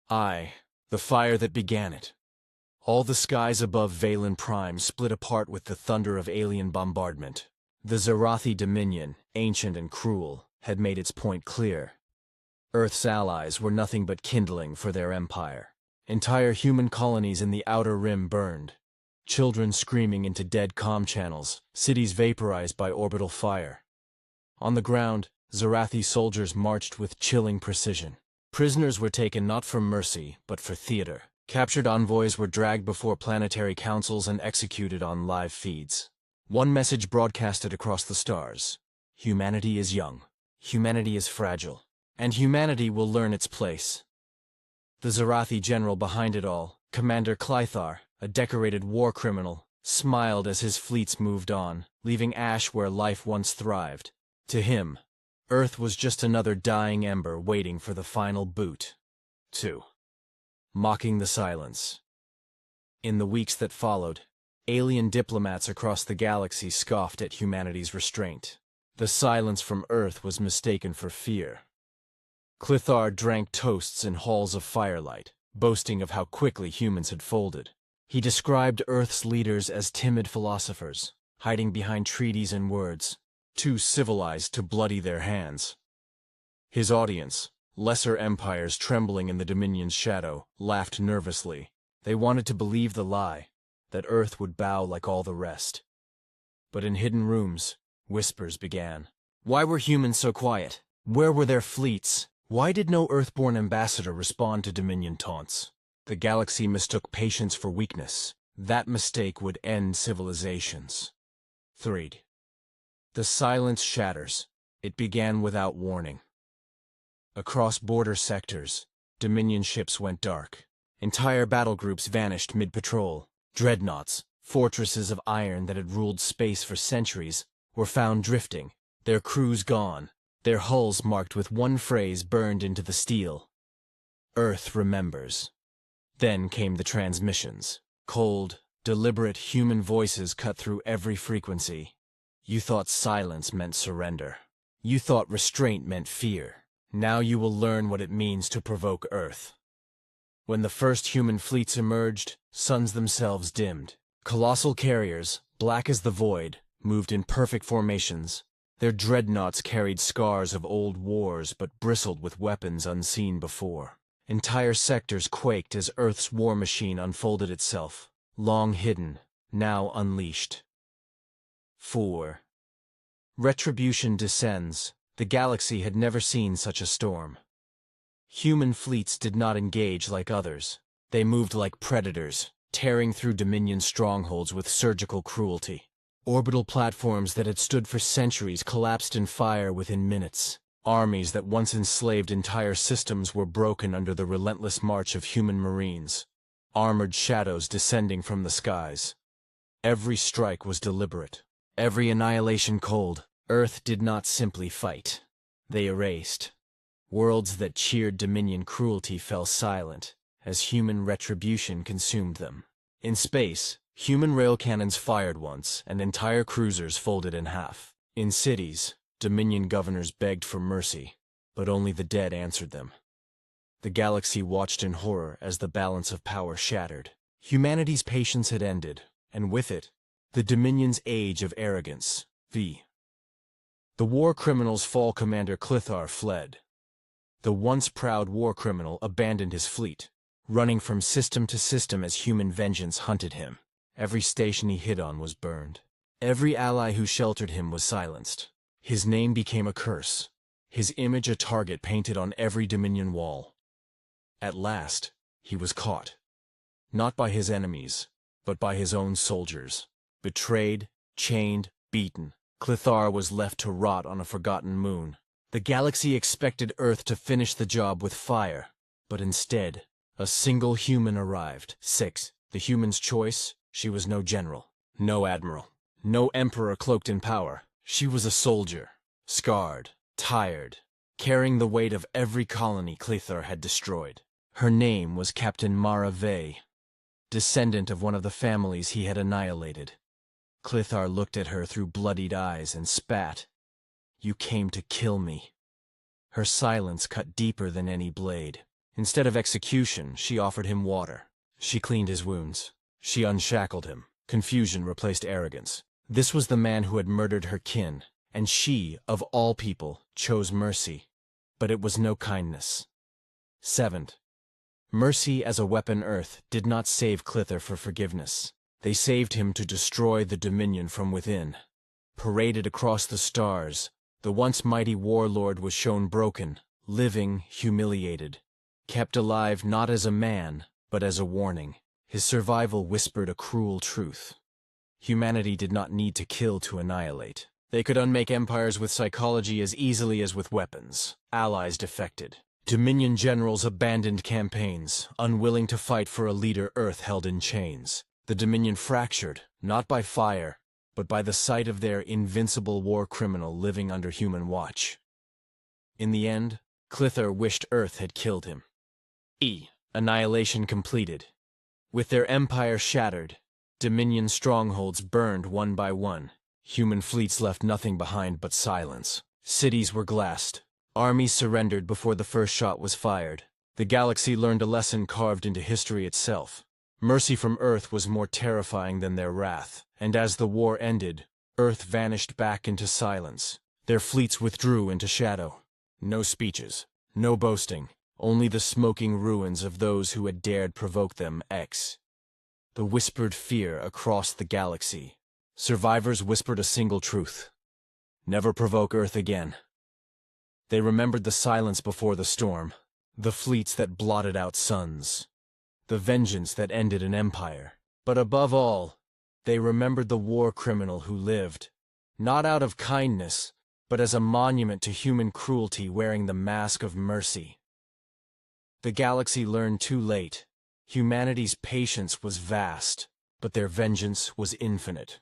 I, the fire that began it. All the skies above Valen Prime split apart with the thunder of alien bombardment. The Zarathi Dominion, ancient and cruel, had made its point clear. Earth's allies were nothing but kindling for their empire. Entire human colonies in the outer rim burned. Children screaming into dead comm channels, cities vaporized by orbital fire. On the ground, Zarathi soldiers marched with chilling precision. Prisoners were taken not for mercy, but for theater. Captured envoys were dragged before planetary councils and executed on live feeds. One message broadcasted across the stars: humanity is young, humanity is fragile, and humanity will learn its place. The Zarathi general behind it all, Commander Clythar, a decorated war criminal, smiled as his fleets moved on, leaving ash where life once thrived. To him, Earth was just another dying ember waiting for the final boot. 2. Mocking the silence. In the weeks that followed, alien diplomats across the galaxy scoffed at humanity's restraint. The silence from Earth was mistaken for fear. Clythar drank toasts in halls of firelight, boasting of how quickly humans had folded. He described Earth's leaders as timid philosophers, hiding behind treaties and words, too civilized to bloody their hands. His audience, lesser empires trembling in the Dominion's shadow, laughed nervously. They wanted to believe the lie, that Earth would bow like all the rest. But in hidden rooms, whispers began. Why were humans so quiet? Where were their fleets? Why did no Earthborn ambassador respond to Dominion taunts? The galaxy mistook patience for weakness. That mistake would end civilizations. 3. The silence shatters. It began without warning. Across border sectors, Dominion ships went dark. Entire battle groups vanished mid-patrol. Dreadnoughts, fortresses of iron that had ruled space for centuries, were found drifting, their crews gone, their hulls marked with one phrase burned into the steel: Earth remembers. Then came the transmissions. Cold, deliberate human voices cut through every frequency. You thought silence meant surrender. You thought restraint meant fear. Now you will learn what it means to provoke Earth. When the first human fleets emerged, suns themselves dimmed. Colossal carriers, black as the void, moved in perfect formations. Their dreadnoughts carried scars of old wars but bristled with weapons unseen before. Entire sectors quaked as Earth's war machine unfolded itself, long hidden, now unleashed. 4. Retribution descends. The galaxy had never seen such a storm. Human fleets did not engage like others. They moved like predators, tearing through Dominion strongholds with surgical cruelty. Orbital platforms that had stood for centuries collapsed in fire within minutes. Armies that once enslaved entire systems were broken under the relentless march of human marines. Armored shadows descending from the skies. Every strike was deliberate. Every annihilation cold. Earth did not simply fight. They erased. Worlds that cheered Dominion cruelty fell silent, as human retribution consumed them. In space, human rail cannons fired once, and entire cruisers folded in half. In cities, Dominion governors begged for mercy, but only the dead answered them. The galaxy watched in horror as the balance of power shattered. Humanity's patience had ended, and with it, the Dominion's age of arrogance. The war criminal's fall commander Clythar fled. The once proud war criminal abandoned his fleet, running from system to system as human vengeance hunted him. Every station he hit on was burned. Every ally who sheltered him was silenced. His name became a curse, his image a target painted on every Dominion wall. At last, he was caught. Not by his enemies, but by his own soldiers. Betrayed, chained, beaten, Clythar was left to rot on a forgotten moon. The galaxy expected Earth to finish the job with fire, but instead, a single human arrived. 6. The human's choice: she was no general, no admiral, no emperor cloaked in power. She was a soldier, scarred, tired, carrying the weight of every colony Clythar had destroyed. Her name was Captain Mara Vey, descendant of one of the families he had annihilated. Clythar looked at her through bloodied eyes and spat. You came to kill me. Her silence cut deeper than any blade. Instead of execution, she offered him water. She cleaned his wounds. She unshackled him. Confusion replaced arrogance. This was the man who had murdered her kin, and she, of all people, chose mercy. But it was no kindness. 7. Mercy as a weapon Earth did not save Clither for forgiveness. They saved him to destroy the Dominion from within. Paraded across the stars, the once mighty warlord was shown broken, living, humiliated. Kept alive not as a man, but as a warning. His survival whispered a cruel truth. Humanity did not need to kill to annihilate. They could unmake empires with psychology as easily as with weapons. Allies defected. Dominion generals abandoned campaigns, unwilling to fight for a leader Earth held in chains. The Dominion fractured, not by fire, but by the sight of their invincible war criminal living under human watch. In the end, Clither wished Earth had killed him. Annihilation completed. With their empire shattered, Dominion strongholds burned one by one. Human fleets left nothing behind but silence. Cities were glassed. Armies surrendered before the first shot was fired. The galaxy learned a lesson carved into history itself. Mercy from Earth was more terrifying than their wrath, and as the war ended, Earth vanished back into silence. Their fleets withdrew into shadow. No speeches, no boasting, only the smoking ruins of those who had dared provoke them. The whispered fear across the galaxy. Survivors whispered a single truth: never provoke Earth again. They remembered the silence before the storm, the fleets that blotted out suns, the vengeance that ended an empire. But above all, they remembered the war criminal who lived, not out of kindness, but as a monument to human cruelty wearing the mask of mercy. The galaxy learned too late. Humanity's patience was vast, but their vengeance was infinite.